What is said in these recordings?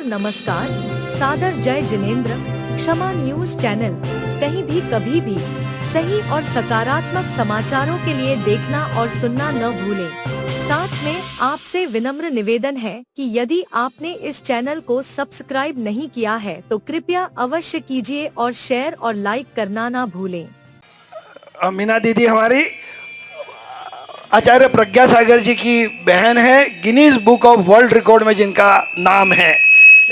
सादर नमस्कार, सादर जय जिनेंद्र। क्षमा न्यूज चैनल कहीं भी कभी भी सही और सकारात्मक समाचारों के लिए देखना और सुनना न भूलें। साथ में आपसे विनम्र निवेदन है कि यदि आपने इस चैनल को सब्सक्राइब नहीं किया है तो कृपया अवश्य कीजिए और शेयर और लाइक करना ना भूलें। मीना दीदी हमारी आचार्य प्रज्ञा सागर जी की बहन है, Guinness book of world record में जिनका नाम है।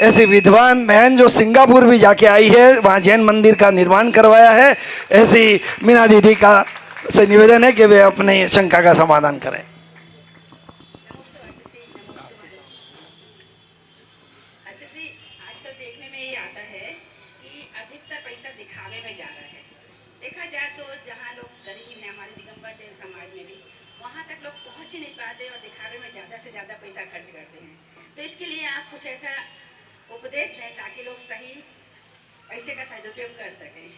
ऐसी विद्वान बहन जो सिंगापुर भी जाके आई है, वहाँ जैन मंदिर का निर्माण करवाया है। ऐसी मीना दीदी का से निवेदन है कि वे अपनी शंका का समाधान करें। आजकल देखने में ये आता है कि अधिकतर पैसा दिखावे में जा रहा है। देखा जाए तो जहाँ लोग गरीब हैं, हमारे दिगंबर जैन समाज में भी, वहाँ तक लोग पहुँच ही नहीं पाते और दिखावे में ज़्यादा से ज़्यादा पैसा खर्च करते हैं। तो इसके लिए आप कुछ ऐसा उपदेश दें ताकि लोग सही पैसे का सदुपयोग कर सकें।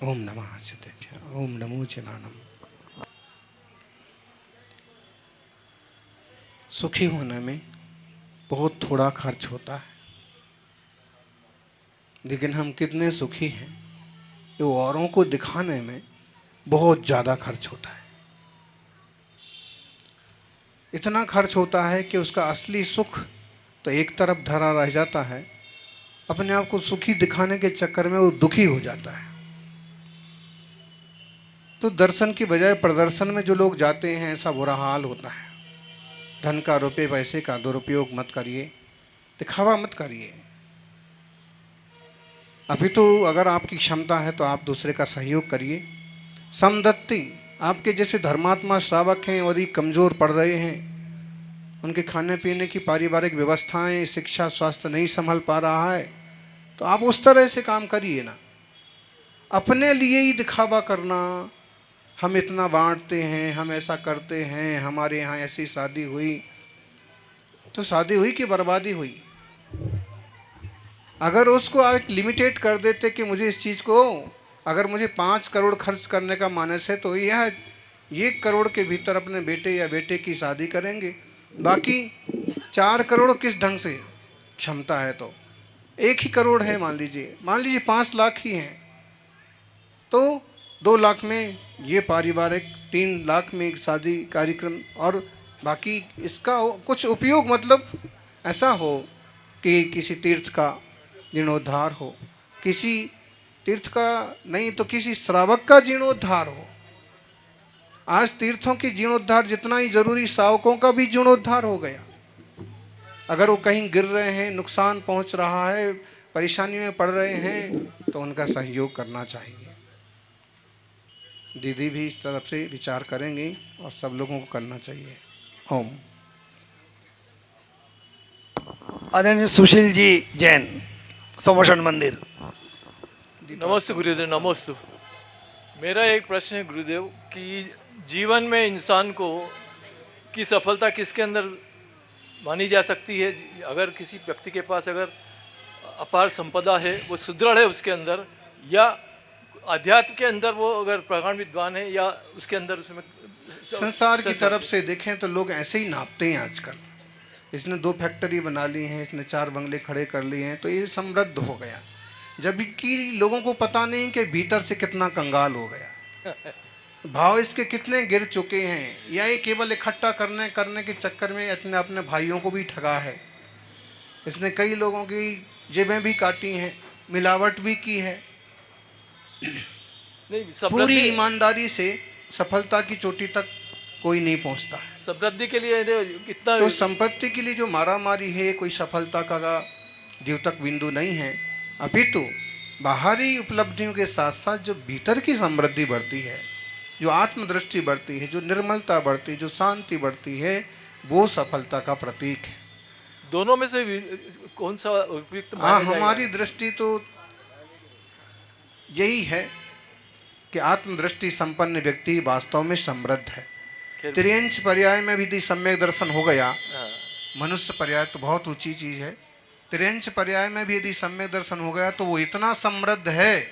ओम नमः सिद्धेभ्यः, ओम नमो चिदानंद। सुखी होने में बहुत थोड़ा खर्च होता है, लेकिन हम कितने सुखी हैं ये औरों को दिखाने में बहुत ज़्यादा खर्च होता है। इतना खर्च होता है कि उसका असली सुख तो एक तरफ धरा रह जाता है, अपने आप को सुखी दिखाने के चक्कर में वो दुखी हो जाता है। तो दर्शन की बजाय प्रदर्शन में जो लोग जाते हैं, ऐसा बुरा हाल होता है। धन का, रुपये पैसे का दुरुपयोग मत करिए, दिखावा मत करिए। अभी तो अगर आपकी क्षमता है तो आप दूसरे का सहयोग करिए। समदत्ती, आपके जैसे धर्मात्मा श्रावक हैं और ये कमज़ोर पड़ रहे हैं, उनके खाने पीने की पारिवारिक व्यवस्थाएं, शिक्षा, स्वास्थ्य नहीं संभल पा रहा है, तो आप उस तरह से काम करिए ना। अपने लिए ही दिखावा करना, हम इतना बांटते हैं, हम ऐसा करते हैं, हमारे यहाँ ऐसी शादी हुई, तो शादी हुई कि बर्बादी हुई। अगर उसको आप लिमिटेड कर देते कि मुझे इस चीज़ को, अगर मुझे 5 करोड़ खर्च करने का मानस है तो यह 1 करोड़ के भीतर अपने बेटे या बेटे की शादी करेंगे। बाकी 4 करोड़ किस ढंग से क्षमता है, तो 1 ही करोड़ है, मान लीजिए 5 लाख ही हैं, तो 2 लाख में ये पारिवारिक, 3 लाख में एक शादी कार्यक्रम, और बाकी इसका कुछ उपयोग, मतलब ऐसा हो कि किसी तीर्थ का जीर्णोद्धार हो, किसी तीर्थ का नहीं तो किसी श्रावक का जीर्णोद्धार हो। आज तीर्थों की जीर्णोद्धार जितना ही जरूरी, श्रावकों का भी जीर्णोद्धार हो गया। अगर वो कहीं गिर रहे हैं, नुकसान पहुंच रहा है, परेशानी में पड़ रहे हैं, तो उनका सहयोग करना चाहिए। दीदी भी इस तरफ से विचार करेंगी और सब लोगों को करना चाहिए। ओम। आदरणीय सुशील जी जैन, सोमेश्वर मंदिर। नमस्ते गुरुदेव, नमस्ते। मेरा एक प्रश्न है गुरुदेव कि जीवन में इंसान को की सफलता किसके अंदर मानी जा सकती है? अगर किसी व्यक्ति के पास अगर अपार संपदा है, वो सुदृढ़ है उसके अंदर, या अध्यात्म के अंदर वो अगर प्रगाढ़ विद्वान है, या उसके अंदर उसमें संसार की तरफ से देखें तो लोग ऐसे ही नापते हैं आजकल। इसने 2 फैक्ट्री बना ली हैं, इसने 4 बंगले खड़े कर लिए हैं, तो ये समृद्ध हो गया, जबकि लोगों को पता नहीं कि भीतर से कितना कंगाल हो गया, भाव इसके कितने गिर चुके हैं, या ये केवल इकट्ठा करने के चक्कर में अपने अपने भाइयों को भी ठगा है। इसने कई लोगों की जेबें भी काटी हैं, मिलावट भी की है। नहीं, पूरी ईमानदारी से सफलता की चोटी तक कोई नहीं पहुंचता है। समृद्धि के लिए कितना, तो संपत्ति के लिए जो मारामारी है, कोई सफलता का द्योतक बिंदु नहीं है। अपितु बाहरी उपलब्धियों के साथ साथ जो भीतर की समृद्धि बढ़ती है, जो आत्मदृष्टि बढ़ती है, जो निर्मलता बढ़ती है, जो शांति बढ़ती है, वो सफलता का प्रतीक है। दोनों में से कौन सा उपयुक्त? हाँ, हमारी दृष्टि तो यही है कि आत्मदृष्टि संपन्न व्यक्ति वास्तव में समृद्ध है। त्रियंश पर्याय में भी सम्यक दर्शन हो गया। मनुष्य पर्याय तो बहुत ऊंची चीज है, त्रियंश पर्याय में भी यदि सम्यक दर्शन हो गया तो वो इतना समृद्ध है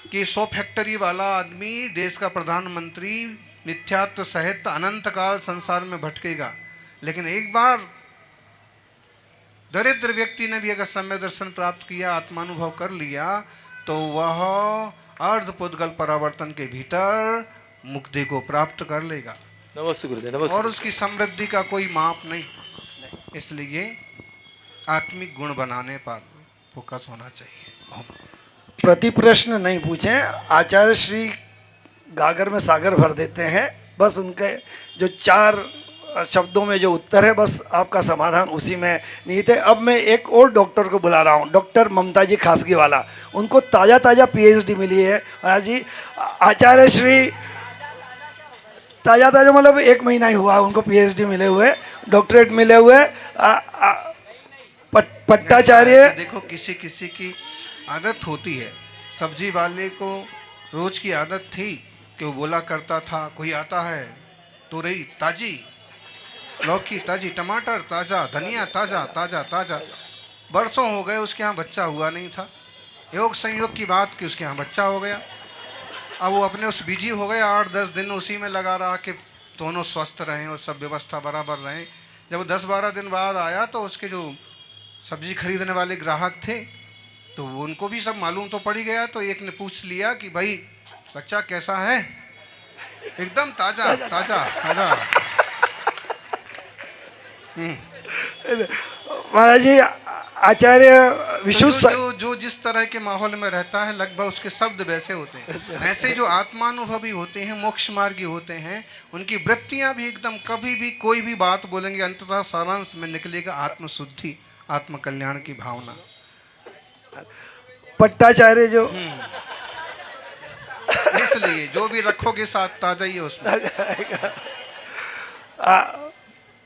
कि 100 फैक्ट्री वाला आदमी देश का प्रधानमंत्री मिथ्यात्व सहित अनंत काल संसार में भटकेगा, लेकिन एक बार दरिद्र व्यक्ति ने भी अगर सम्यक दर्शन प्राप्त किया, आत्मानुभव कर लिया, तो वह अर्ध पुद्गल परावर्तन के भीतर मुक्ति को प्राप्त कर लेगा। नमस्ते गुरुदेव, नमस्ते। और उसकी समृद्धि का कोई माप नहीं। इसलिए आत्मिक गुण बनाने पर फोकस होना चाहिए। प्रति प्रश्न नहीं पूछें, आचार्य श्री गागर में सागर भर देते हैं। बस उनके जो 4 शब्दों में जो उत्तर है, बस आपका समाधान उसी में निहित है। अब मैं एक और डॉक्टर को बुला रहा हूँ, डॉक्टर ममता जी खासगी वाला। उनको ताज़ा ताज़ा PhD मिली है महाराज जी। आचार्य श्री ताज़ा ताज़ा मतलब 1 महीना ही हुआ उनको PhD मिले हुए, डॉक्टरेट मिले हुए। पट्टाचार्य, देखो किसी किसी की आदत होती है। सब्जी वाले को रोज की आदत थी कि वो बोला करता था, कोई आता है तुरई ताजी, लौकी ताजी, टमाटर ताज़ा, धनिया ताज़ा ताज़ा ताज़ा। बरसों हो गए उसके यहाँ बच्चा हुआ नहीं था। योग संयोग की बात कि उसके यहाँ बच्चा हो गया। अब वो अपने उस बिजी हो गया, 8-10 दिन उसी में लगा रहा कि दोनों स्वस्थ रहें और सब व्यवस्था बराबर रहें। जब 10-12 दिन बाद आया तो उसके जो सब्जी खरीदने वाले ग्राहक थे, तो उनको भी सब मालूम तो पड़ ही गया। तो एक ने पूछ लिया कि भाई बच्चा कैसा है? एकदम ताज़ा ताज़ा ताज़ा। महाराज जी, आचार्य विशु जो जिस तरह के माहौल में रहता है, लगभग उसके शब्द वैसे होते हैं। ऐसे जो आत्मानुभवी होते हैं, मोक्ष मार्गी होते हैं, उनकी वृत्तियां भी एकदम, कभी भी कोई भी बात बोलेंगे अंततः सारांश में निकलेगा आत्मशुद्धि, आत्म कल्याण की भावना। पट्टाचार्य जो इसलिए जो भी रखोगे साथ ताजा ही है उसमें।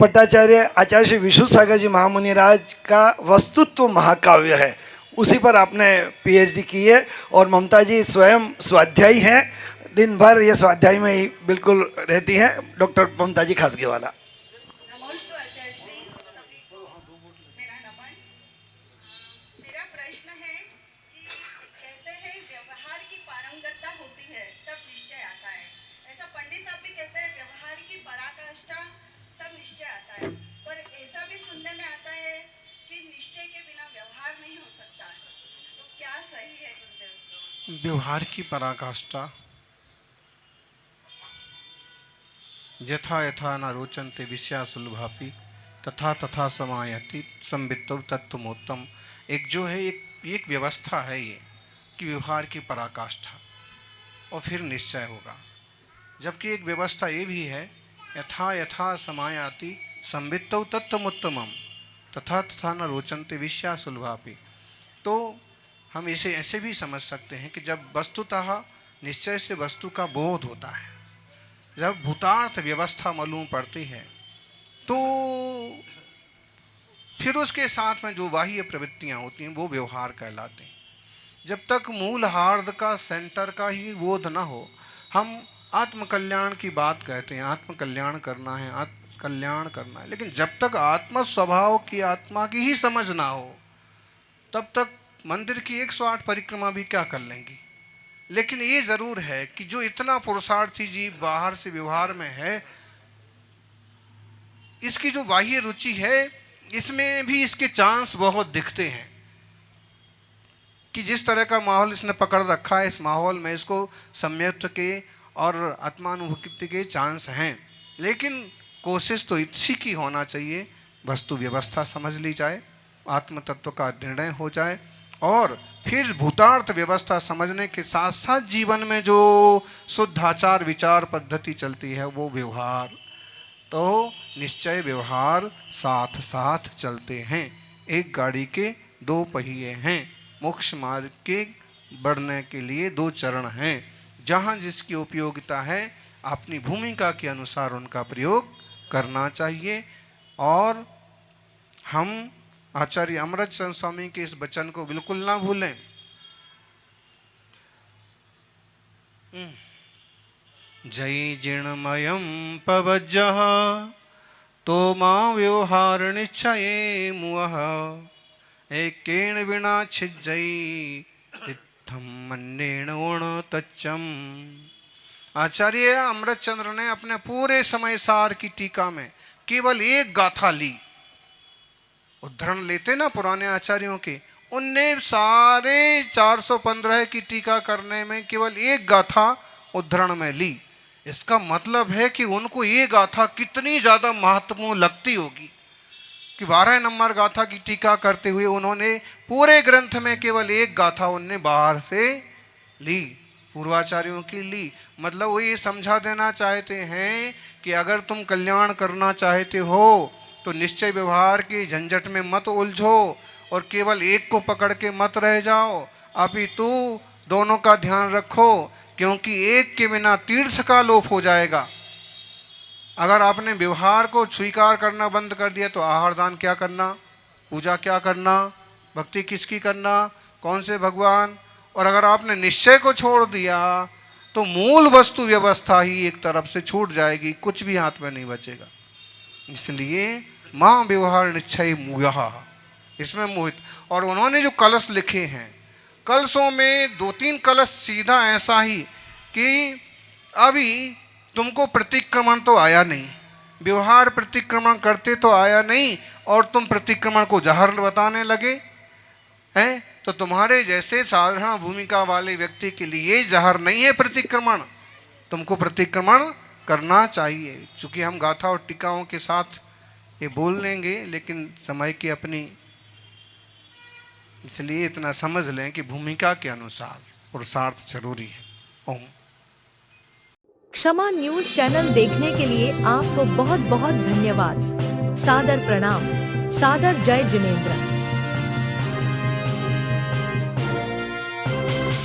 पट्टाचार्य आचार्य श्री विशु सागर जी महामुनि राज का वस्तुत्व महाकाव्य है, उसी पर आपने PhD की है। और ममता जी स्वयं स्वाध्यायी हैं, दिन भर ये स्वाध्याय में ही बिल्कुल रहती हैं। डॉक्टर ममता जी खासगी वाला। नमस्ते आचार्य श्री सभी को मेरा नमन। मेरा प्रश्न है कि कहते हैं व्यवहार की पारंगतता होती है तब निश्चय आता है। ऐसा पंडित साहब भी कहते हैं व्यवहार की पराकाष्ठा तब निश्चय आता है, पर ऐसा भी सुनने में आता है कि निश्चय के बिना व्यवहार नहीं हो सकता। तो क्या सही है गुरुदेव? व्यवहार की पराकाष्ठा यथा यथा न रोचन्ते विषया सुलभापि तथा तथा समायति संवित्तव तत्वमोत्तम। एक जो है एक व्यवस्था है ये कि व्यवहार की पराकाष्ठा और फिर निश्चय होगा। जबकि एक व्यवस्था ये भी है यथा यथा समायाति संवित्तौ तत्वमुत्तमम तथा तथा न रोचन्ते विषया सुलभापि। तो हम इसे ऐसे भी समझ सकते हैं कि जब वस्तुतः निश्चय से वस्तु का बोध होता है, जब भूतार्थ व्यवस्था मालूम पड़ती है, तो फिर उसके साथ में जो बाह्य प्रवृत्तियां होती हैं वो व्यवहार कहलाते हैं। जब तक मूल हार्द का सेंटर का ही बोध न हो, हम आत्मकल्याण की बात कहते हैं, आत्मकल्याण करना है, आत्मकल्याण करना है। लेकिन जब तक आत्म स्वभाव की आत्मा की ही समझ ना हो, तब तक मंदिर की 108 परिक्रमा भी क्या कर लेंगी। लेकिन ये जरूर है कि जो इतना पुरुषार्थी जीव बाहर से व्यवहार में है, इसकी जो बाह्य रुचि है, इसमें भी इसके चांस बहुत दिखते हैं कि जिस तरह का माहौल इसने पकड़ रखा है, इस माहौल में इसको सम्यक्त के और आत्मानुभूति के चांस हैं। लेकिन कोशिश तो इसी की होना चाहिए, वस्तु व्यवस्था समझ ली जाए, आत्म तत्व का निर्णय हो जाए, और फिर भूतार्थ व्यवस्था समझने के साथ साथ जीवन में जो शुद्ध आचार विचार पद्धति चलती है वो व्यवहार। तो निश्चय व्यवहार साथ साथ चलते हैं। एक गाड़ी के 2 पहिए हैं। मोक्ष मार्ग के बढ़ने के लिए 2 चरण हैं। जहाँ जिसकी उपयोगिता है अपनी भूमिका के अनुसार उनका प्रयोग करना चाहिए। और हम आचार्य अमृतचंद स्वामी के इस वचन को बिल्कुल ना भूलें। जय जीर्णमयम पवज्जः तो मां व्यवहार निश्चये मुअः एकेन विना छिज्जै कथम मन्नेणोण तच्चम। आचार्य अमृतचंद्र ने अपने पूरे समय सार की टीका में केवल एक गाथा ली। उद्धरण लेते ना पुराने आचार्यों के, उनने सारे 415 की टीका करने में केवल एक गाथा उद्धरण में ली। इसका मतलब है कि उनको ये गाथा कितनी ज्यादा महत्वपूर्ण लगती होगी कि 12 नंबर गाथा की टीका करते हुए उन्होंने पूरे ग्रंथ में केवल एक गाथा उनने बाहर से ली, पूर्वाचार्यों की ली। मतलब वो ये समझा देना चाहते हैं कि अगर तुम कल्याण करना चाहते हो तो निश्चय व्यवहार की झंझट में मत उलझो और केवल एक को पकड़ के मत रह जाओ, अपितु दोनों का ध्यान रखो, क्योंकि एक के बिना तीर्थ का लोप हो जाएगा। अगर आपने व्यवहार को स्वीकार करना बंद कर दिया तो आहार दान क्या करना, पूजा क्या करना, भक्ति किसकी करना, कौन से भगवान। और अगर आपने निश्चय को छोड़ दिया तो मूल वस्तु व्यवस्था ही एक तरफ से छूट जाएगी, कुछ भी हाथ में नहीं बचेगा। इसलिए मां व्यवहार निश्चय मूयः, इसमें मोहित। और उन्होंने जो कलश लिखे हैं, कलशों में 2-3 कलश सीधा ऐसा ही कि अभी तुमको प्रतिक्रमण तो आया नहीं, व्यवहार प्रतिक्रमण करते तो आया नहीं, और तुम प्रतिक्रमण को जहर बताने लगे हैं। तो तुम्हारे जैसे साधारण भूमिका वाले व्यक्ति के लिए जहर नहीं है प्रतिक्रमण, तुमको प्रतिक्रमण करना चाहिए। चूंकि हम गाथा और टीकाओं के साथ ये बोल लेंगे, लेकिन समय की अपनी, इसलिए इतना समझ लें कि भूमिका के अनुसार पुरुषार्थ जरूरी है। ओम। क्षमा न्यूज चैनल देखने के लिए आपको बहुत बहुत धन्यवाद। सादर प्रणाम। सादर जय जिनेंद्र।